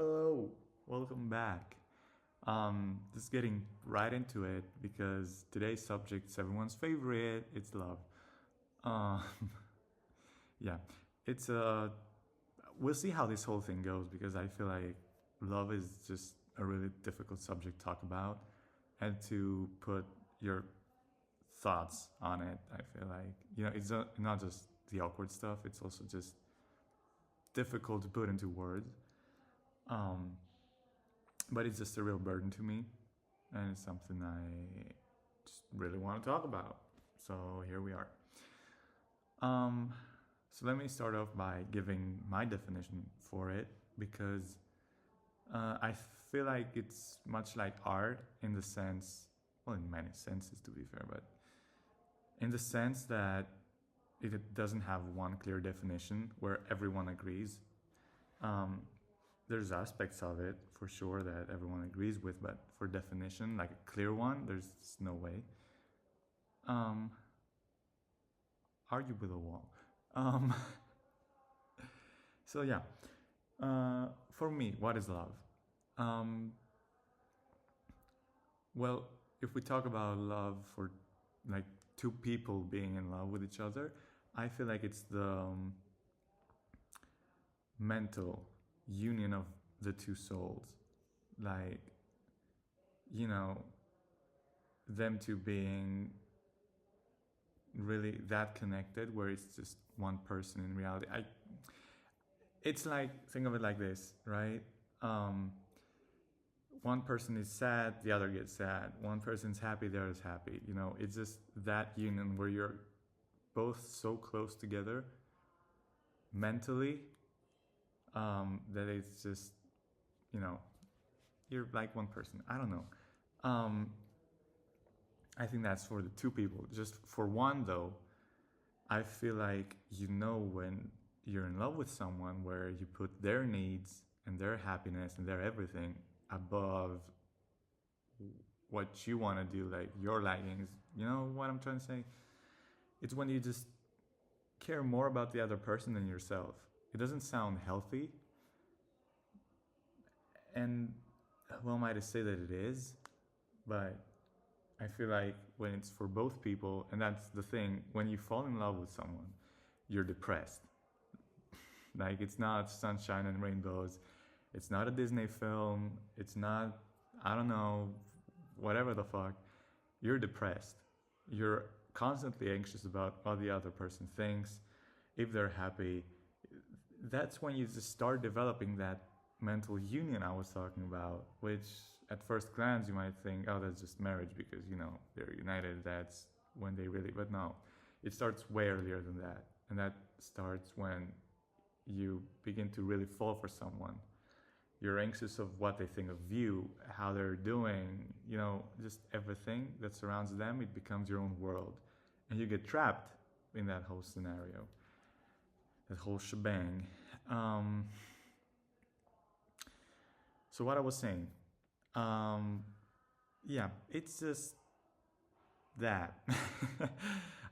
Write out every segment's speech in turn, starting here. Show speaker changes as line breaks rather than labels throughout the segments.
Hello, welcome back. Just getting right into it because today's subject is everyone's favorite. It's love. Um, yeah, it's we'll see how this whole thing goes because I feel like love is just a really difficult subject to talk about and to put your thoughts on it. I feel like it's not just the awkward stuff. It's also just difficult to put into words. Um, but it's just a real burden to me, and it's something I just really want to talk about. So here we are. Um, so let me start off by giving my definition for it because I feel like it's much like art in the sense, well, in many senses to be fair, but in the sense that it doesn't have one clear definition where everyone agrees. Um, there's aspects of it for sure that everyone agrees with, but for definition, like a clear one, there's no way. Um, argue with a wall. Um, so yeah, for me, what is love? Um, well, if we talk about love for like two people being in love with each other, I feel like it's the mental union of the two souls. Like, you know, them two being really that connected where it's just one person in reality. It's like, think of it like this, right? One person is sad, the other gets sad. One person's happy, the other's happy. It's just that union where you're both so close together mentally, that it's just, you're like one person. I don't know. I think that's for the two people. Just for one, though, I feel like when you're in love with someone where you put their needs and their happiness and their everything above what you want to do, like your likings. You know what I'm trying to say? It's when you just care more about the other person than yourself. It doesn't sound healthy, and well, might I say that it is, but I feel like when it's for both people, and that's the thing, when you fall in love with someone, you're depressed. Like, it's not sunshine and rainbows. It's not a Disney film. It's not, I don't know, whatever the fuck. You're depressed. You're constantly anxious about what the other person thinks, if they're happy. That's when you just start developing that mental union I was talking about, which at first glance you might think, oh, that's just marriage because, they're united. That's when they really, but no, it starts way earlier than that. And that starts when you begin to really fall for someone. You're anxious of what they think of you, how they're doing, just everything that surrounds them. It becomes your own world. And you get trapped in that whole scenario, that whole shebang. So what I was saying, yeah, it's just that.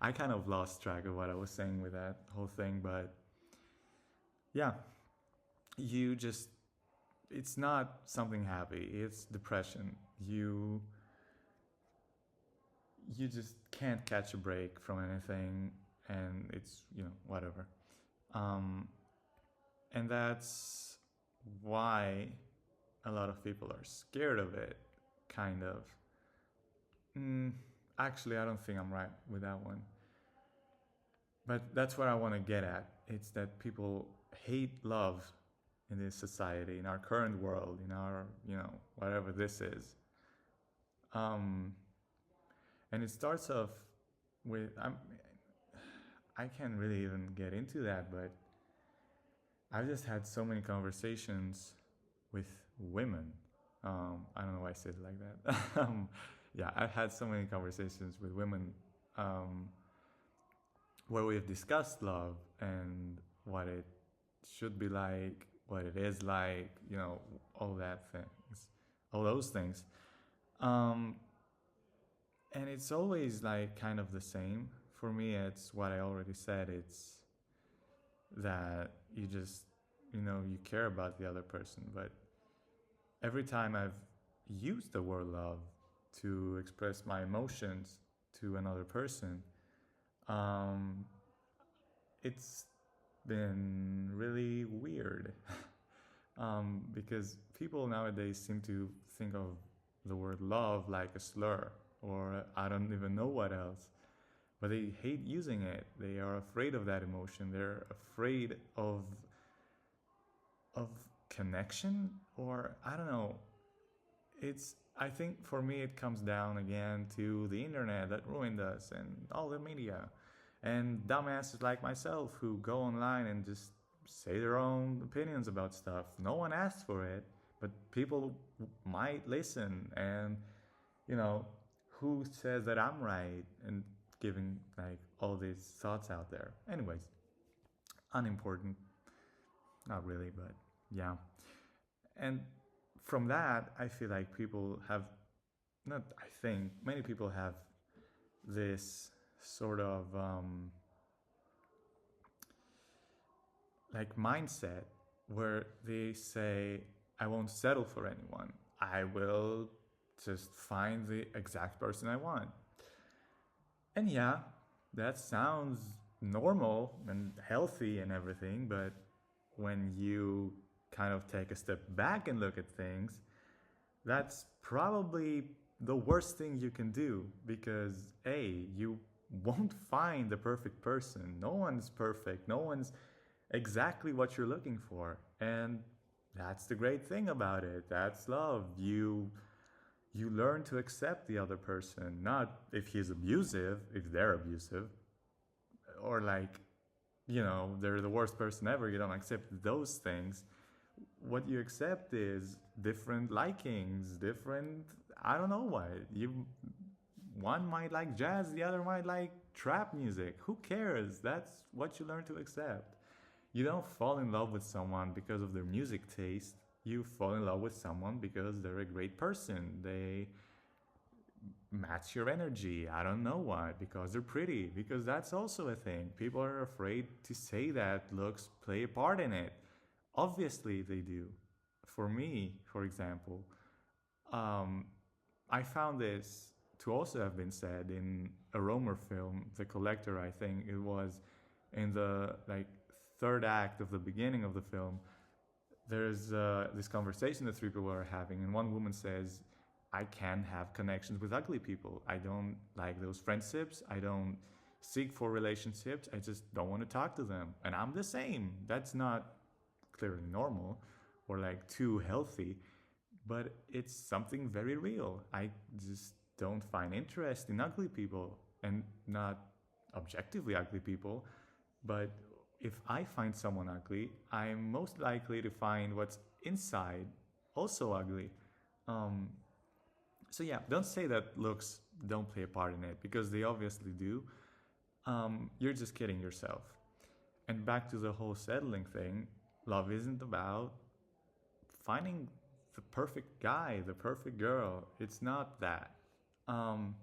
I kind of lost track of what I was saying with that whole thing, but yeah, it's not something happy, it's depression. You just can't catch a break from anything, and it's, whatever. And that's why a lot of people are scared of it, kind of. Actually, I don't think I'm right with that one. But that's what I want to get at. It's that people hate love in this society, in our current world, in our, whatever this is. And it starts off with, I can't really even get into that, but I've just had so many conversations with women. I don't know why I said it like that. Yeah, I've had so many conversations with women where we've discussed love and what it should be like, what it is like, all those things. And it's always like kind of the same. For me, it's what I already said. It's that you just, you care about the other person, but every time I've used the word love to express my emotions to another person, um, it's been really weird. Because people nowadays seem to think of the word love like a slur, or I don't even know what else. But they hate using it. They are afraid of that emotion. They're afraid of connection, or I don't know. It's I think for me it comes down again to the internet that ruined us and all the media, and dumbasses like myself who go online and just say their own opinions about stuff. No one asked for it, but people might listen, and you know, who says that I'm right and giving like all these thoughts out there. Anyways, unimportant, not really, but yeah. And from that, I feel like people have not. I think many people have this sort of like mindset where they say, "I won't settle for anyone. I will just find the exact person I want." And yeah, that sounds normal and healthy and everything, but when you kind of take a step back and look at things, that's probably the worst thing you can do because A, you won't find the perfect person. No one's perfect. No one's exactly what you're looking for. And that's the great thing about it. That's love. You learn to accept the other person, not if he's abusive, if they're abusive, or like, they're the worst person ever. You don't accept those things. What you accept is different likings, different, I don't know what. One might like jazz, the other might like trap music. Who cares? That's what you learn to accept. You don't fall in love with someone because of their music taste. You fall in love with someone because they're a great person. They match your energy. I don't know why. Because they're pretty. Because that's also a thing. People are afraid to say that looks play a part in it. Obviously, they do. For me, for example, um, I found this to also have been said in a Romer film, The Collector. I think it was in the like third act of the beginning of the film. There's this conversation the three people are having, and one woman says, "I can have connections with ugly people. I don't like those friendships. I don't seek for relationships. I just don't want to talk to them." And I'm the same. That's not clearly normal or like too healthy, but it's something very real. I just don't find interest in ugly people, and not objectively ugly people, but if I find someone ugly, I'm most likely to find what's inside also ugly. Um, so yeah, don't say that looks don't play a part in it because they obviously do. You're just kidding yourself. And back to the whole settling thing, love isn't about finding the perfect guy, the perfect girl. It's not that. Um,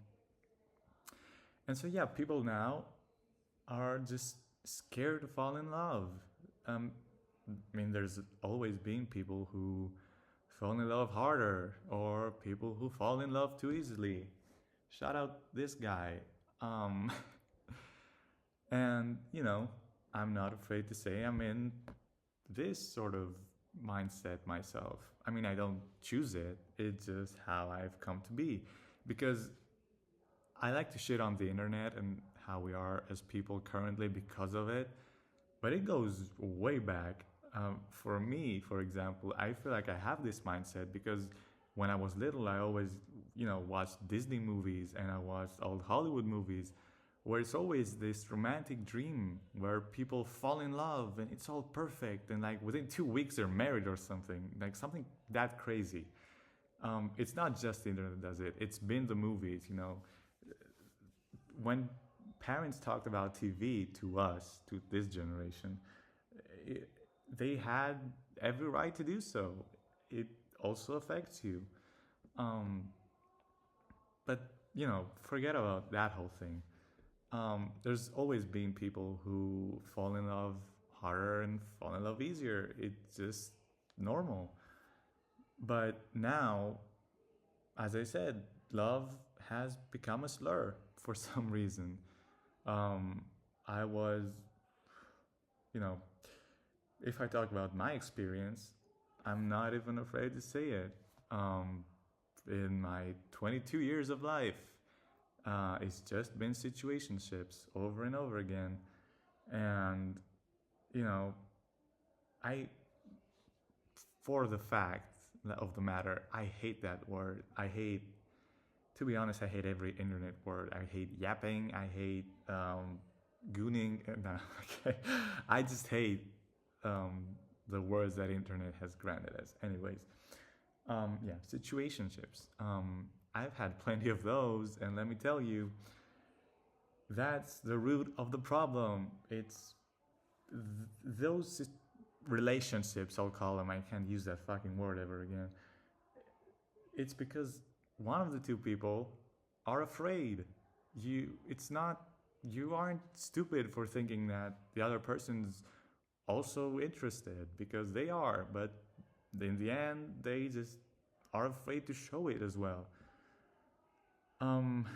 and so yeah, people now are just scared to fall in love. Um, I mean, there's always been people who fall in love harder, or people who fall in love too easily. Shout out this guy. Um, and, I'm not afraid to say I'm in this sort of mindset myself. I mean, I don't choose it, it's just how I've come to be. Because I like to shit on the internet and how we are as people currently because of it, but it goes way back. For me, for example, I feel like I have this mindset because when I was little, I always, watched Disney movies and I watched old Hollywood movies where it's always this romantic dream where people fall in love and it's all perfect and like within 2 weeks they're married or something, like something that crazy. It's not just the internet that does it. It's been the movies, when parents talked about TV to us, to this generation, it, they had every right to do so. It also affects you. Um, but, forget about that whole thing. There's always been people who fall in love harder and fall in love easier. It's just normal. But now, as I said, love has become a slur for some reason. Um, I was, you know, if I talk about my experience, I'm not even afraid to say it. Um, in my 22 years of life, it's just been situationships over and over again. And, you know, I, for the fact of the matter, I hate that word. I hate, to be honest, I hate every internet word. I hate yapping. I hate gooning. No, okay. I just hate um, the words that internet has granted us. Anyways, yeah, situationships. I've had plenty of those, and let me tell you, that's the root of the problem. It's those relationships, I'll call them. I can't use that fucking word ever again. It's because one of the two people are afraid. It's not, you aren't stupid for thinking that the other person's also interested, because they are, but in the end, they just are afraid to show it as well. Um,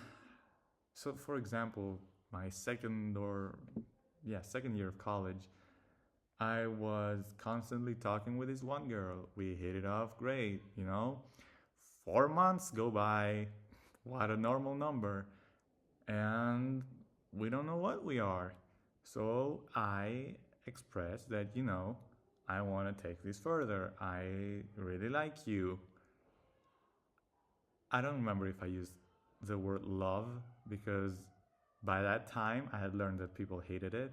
so, for example, my second year of college, I was constantly talking with this one girl. We hit it off great, you know. 4 months go by, what a normal number, and we don't know what we are. So I expressed that, I want to take this further. I really like you. I don't remember if I used the word love, because by that time I had learned that people hated it.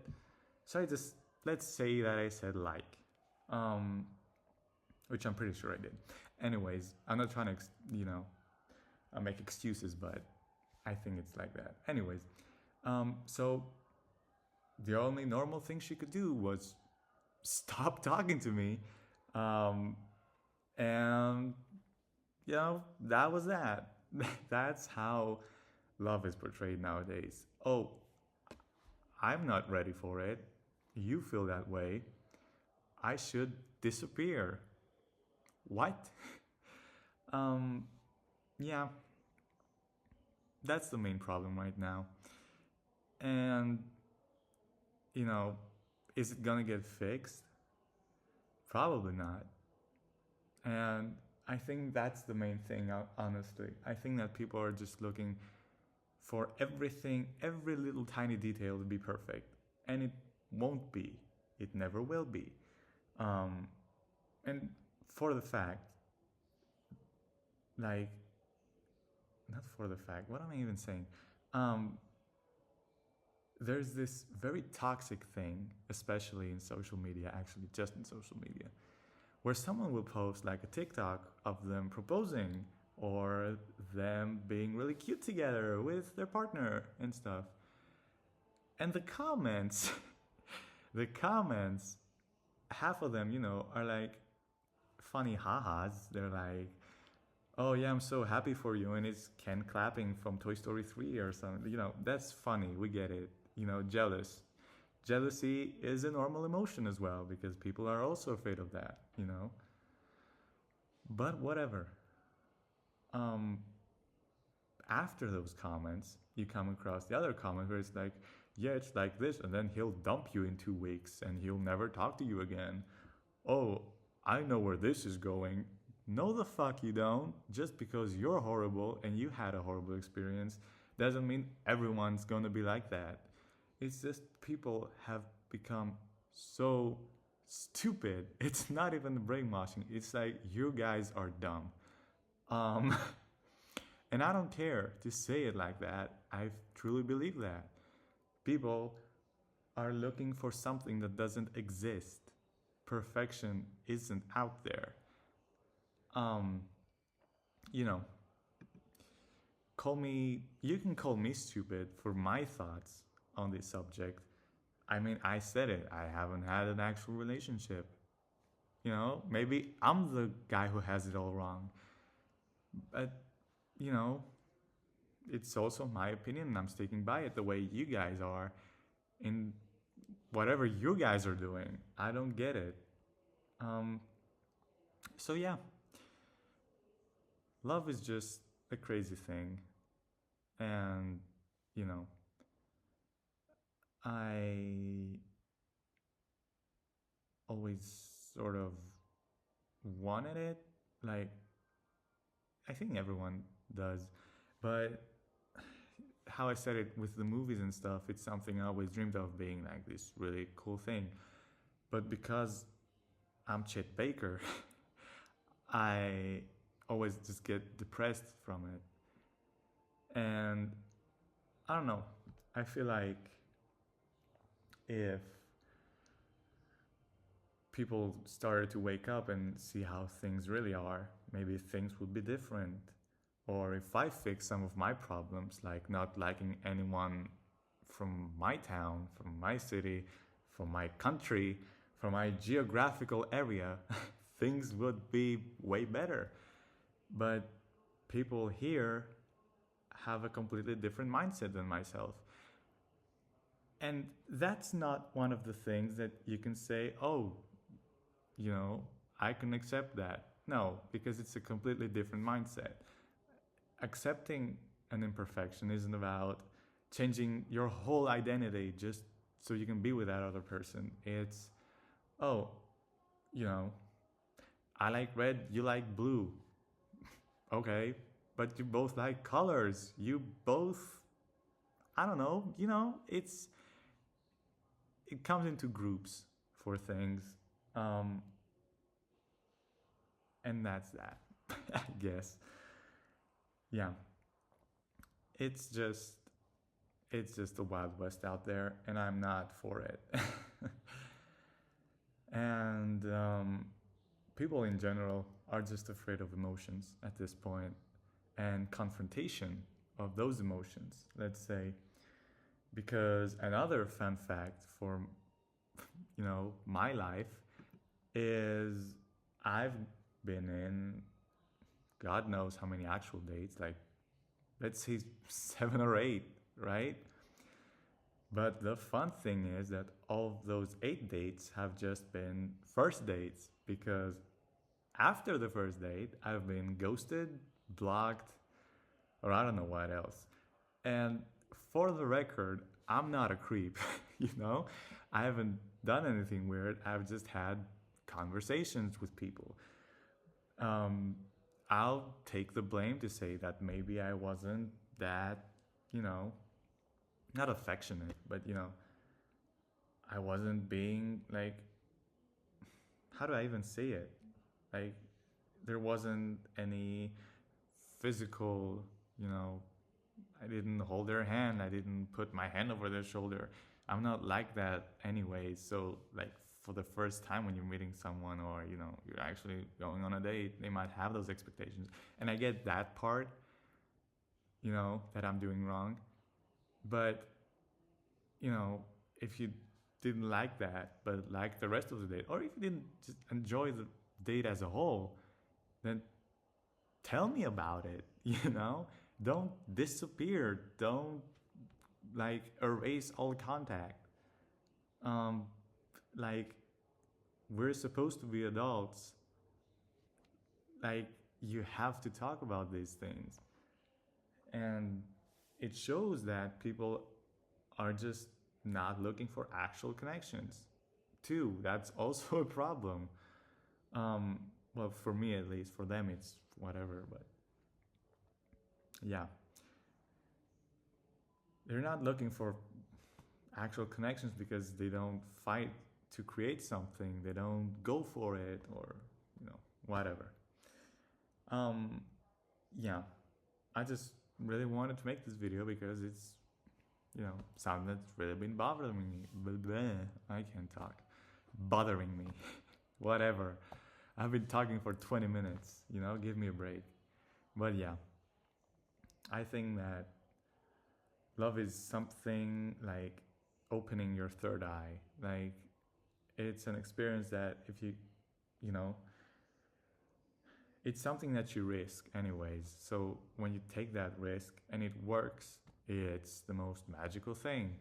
So I just, let's say that I said like, um, which I'm pretty sure I did. Anyways, I'm not trying to, make excuses, but I think it's like that. Anyways, so the only normal thing she could do was stop talking to me. Um, and, that was that. That's how love is portrayed nowadays. Oh, I'm not ready for it. You feel that way. I should disappear. What? um, yeah, that's the main problem right now. And, you know, is it gonna get fixed? Probably not. And I think that's the main thing, honestly. I think that people are just looking for everything, every little tiny detail to be perfect. And it won't be. It never will be. Um, and for the fact, like, not for the fact, what am I even saying? Um, there's this very toxic thing, especially in social media, actually, just in social media, where someone will post like a TikTok of them proposing or them being really cute together with their partner and stuff. And the comments, the comments, half of them, are like funny ha-has. They're like, oh yeah, I'm so happy for you. And it's Ken clapping from Toy Story 3 or something. That's funny. We get it. Jealous. Jealousy is a normal emotion as well, because people are also afraid of that. But whatever. Um, After those comments, you come across the other comment where it's like, yeah, it's like this, and then he'll dump you in 2 weeks and he'll never talk to you again. Oh, I know where this is going. No, the fuck you don't. Just because you're horrible and you had a horrible experience doesn't mean everyone's gonna be like that. It's just people have become so stupid. It's not even the brainwashing. It's like, you guys are dumb. Um, and I don't care to say it like that. I truly believe that. People are looking for something that doesn't exist. Perfection isn't out there. Um, you know, you can call me stupid for my thoughts on this subject. I mean, I said it. I haven't had an actual relationship. Maybe I'm the guy who has it all wrong. But, you know, it's also my opinion, and I'm sticking by it the way you guys are in whatever you guys are doing. I don't get it. Um, so, yeah. love is just a crazy thing. And, you know, I always sort of wanted it. Like, I think everyone does. But how I said it with the movies and stuff, it's something I always dreamed of being like this really cool thing. But because I'm Chet Baker, I always just get depressed from it. And I don't know. I feel like if people started to wake up and see how things really are, maybe things would be different. Or if I fix some of my problems, like not liking anyone from my town, from my city, from my country, from my geographical area, things would be way better. But people here have a completely different mindset than myself. And that's not one of the things that you can say, oh, I can accept that. No, because it's a completely different mindset. Accepting an imperfection isn't about changing your whole identity just so you can be with that other person. It's, oh, you know, I like red, you like blue. Okay, but you both like colors. You both, I don't know, it comes into groups for things. Um, and that's that, I guess. Yeah. It's just it's just the Wild West out there, and I'm not for it. And people in general are just afraid of emotions at this point and confrontation of those emotions, let's say. Because another fun fact for my life is I've been in God knows how many actual dates, like let's say 7 or 8, right? But the fun thing is that all of those 8 dates have just been first dates, because after the first date, I've been ghosted, blocked, or I don't know what else. And for the record, I'm not a creep, you know? I haven't done anything weird. I've just had conversations with people. I'll take the blame to say that maybe I wasn't that, you know, not affectionate, but, I wasn't being like, how do I even say it? Like, there wasn't any physical, I didn't hold their hand. I didn't put my hand over their shoulder. I'm not like that anyway. So, like, for the first time when you're meeting someone, or, you're actually going on a date, they might have those expectations. And I get that part, that I'm doing wrong. But, if you didn't like that, but like the rest of the date, or if you didn't just enjoy the date as a whole, then tell me about it, Don't disappear. Don't, like, erase all contact. Like, we're supposed to be adults. Like, you have to talk about these things. And it shows that people are just not looking for actual connections. Too, that's also a problem. Well, for me at least. For them, it's whatever. But yeah, they're not looking for actual connections because they don't fight to create something. They don't go for it, or whatever. Yeah, I just really wanted to make this video because it's something that's really been bothering me. I can't talk. Bothering me. Whatever. I've been talking for 20 minutes, give me a break. But yeah, I think that love is something like opening your third eye. Like, it's an experience that if you know, it's something that you risk anyways. So when you take that risk and it works, it's the most magical thing.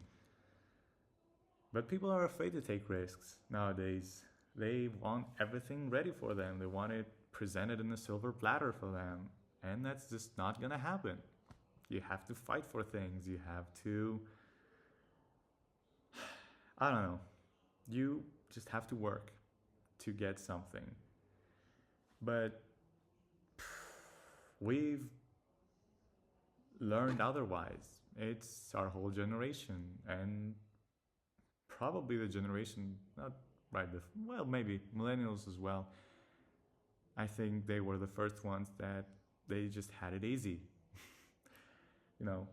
But people are afraid to take risks nowadays. They want everything ready for them. They want it presented in a silver platter for them. and that's just not gonna happen. You have to fight for things. You have to, I don't know, you just have to work to get something. But we've learned otherwise. It's our whole generation, and probably the generation not right before, well, maybe millennials as well. I think they were the first ones that they just had it easy. You know,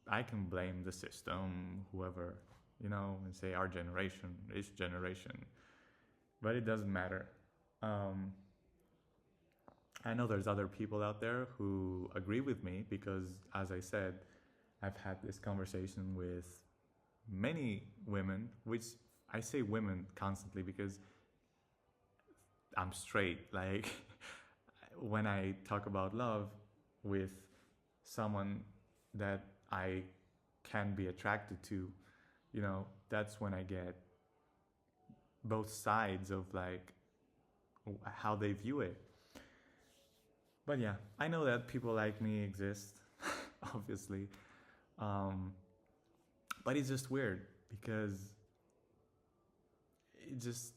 I can blame the system, whoever, you know, and say our generation, this generation, but it doesn't matter. Um, I know there's other people out there who agree with me because, as I said, I've had this conversation with many women, which I say women constantly because I'm straight. Like, when I talk about love with someone that I can be attracted to, you know, that's when I get both sides of like how they view it. But yeah, I know that people like me exist, obviously. Um, but it's just weird because it's just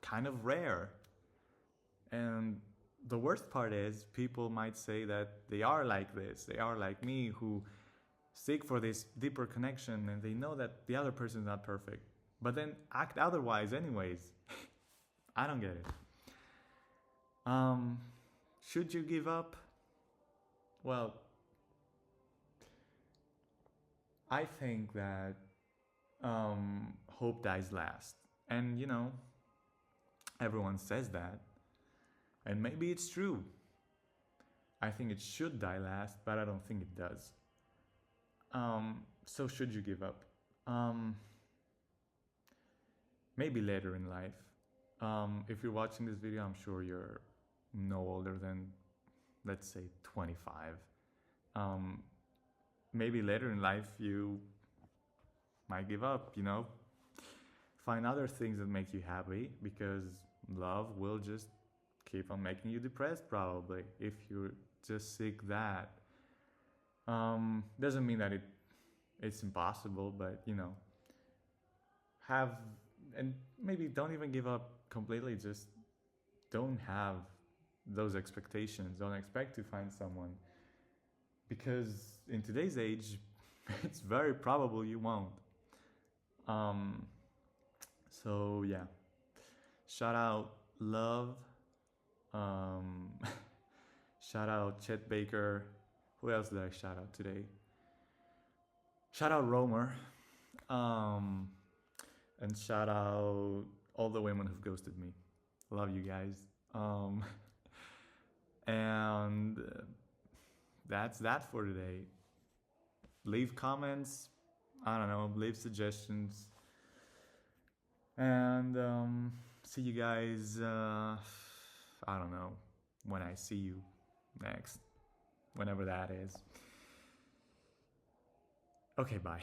kind of rare. And the worst part is people might say that they are like this, they are like me, who seek for this deeper connection and they know that the other person is not perfect, but then act otherwise anyways. I don't get it. Um, should you give up? Well, I think that hope dies last. And you know, everyone says that. And maybe it's true. I think it should die last, but I don't think it does. So should you give up? Um, Maybe later in life. If you're watching this video, I'm sure you're no older than, let's say, 25. Um, Maybe later in life you might give up, you know? Find other things that make you happy because love will just keep on making you depressed, probably, if you just seek that. Doesn't mean that it's impossible, but you know, have, and maybe don't even give up completely, just don't have those expectations. Don't expect to find someone because in today's age it's very probable you won't. um so yeah, shout out love. um Shout out Chet Baker. Who else did I shout out today? Shout out Romer. um and shout out all the women who've ghosted me. Love you guys. um and that's that for today. Leave comments, I don't know, leave suggestions, and see you guys. I don't know when I see you next, whenever that is. Okay, bye.